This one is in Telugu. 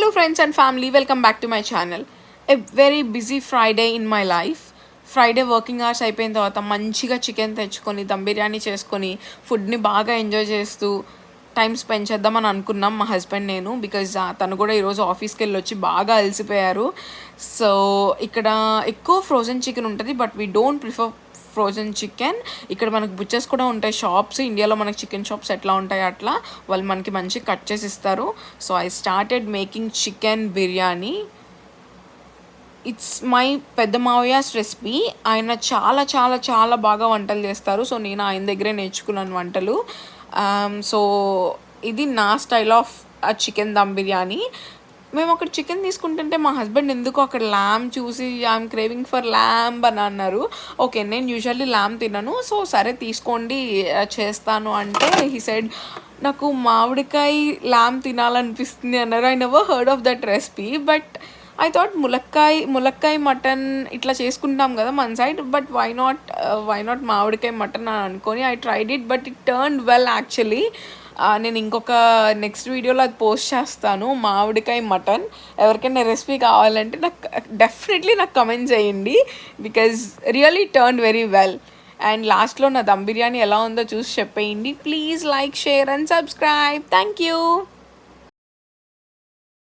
Hello friends and family, welcome back to my channel. A very busy Friday in my life. Friday working hours అయిపోయిన తర్వాత మంచిగా చికెన్ తెచ్చుకొని దమ్ బిర్యానీ చేసుకొని ఫుడ్ని బాగా ఎంజాయ్ చేస్తూ టైం స్పెండ్ చేద్దామని అనుకున్నాం మా హస్బెండ్ నేను. బికాజ్ తను కూడా ఈరోజు ఆఫీస్కి వెళ్ళి వచ్చి బాగా అలసిపోయారు. సో ఇక్కడ ఎక్కువ ఫ్రోజన్ చికెన్ ఉంటుంది, but we don't prefer frozen chicken. ఇక్కడ మనకు బుచ్చెస్ కూడా ఉంటాయి షాప్స్. ఇండియాలో మనకి చికెన్ షాప్స్ ఎట్లా ఉంటాయి అట్లా వాళ్ళు మనకి మంచి కట్ చేసి ఇస్తారు. So I started making chicken biryani. It's my పెద్ద మావయ్యస్ రెసిపీ. ఆయన చాలా చాలా చాలా బాగా వంటలు చేస్తారు. సో నేను ఆయన దగ్గరే నేర్చుకున్నాను వంటలు. సో ఇది నా style of chicken dum biryani. మేము అక్కడ చికెన్ తీసుకుంటుంటే మా హస్బెండ్ ఎందుకు అక్కడ ల్యామ్ చూసి ఐఎమ్ క్రేవింగ్ ఫర్ ల్యాంబ్ అని అన్నారు. ఓకే, నేను యూజువల్లీ ల్యామ్ తినను, సో సరే తీసుకోండి చేస్తాను అంటే హీ సెడ్ నాకు మామిడికాయ ల్యామ్ తినాలనిపిస్తుంది అన్నారు. I never heard of that recipe, but I thought ములక్కాయ మటన్ ఇట్లా చేసుకుంటాం కదా మన సైడ్, బట్ వై నాట్ మామిడికాయ మటన్ అని అనుకొని I tried it, but it turn well actually. నేను ఇంకొక నెక్స్ట్ వీడియోలో అది పోస్ట్ చేస్తాను, మామిడికాయ మటన్. ఎవరికైనా రెసిపీ కావాలంటే డెఫినెట్లీ నాకు కమెంట్ చేయండి, because really turn very well. And లాస్ట్లో నా దమ్ బిర్యానీ ఎలా ఉందో చూసి చెప్పేయండి. Please like, share and subscribe. Thank you.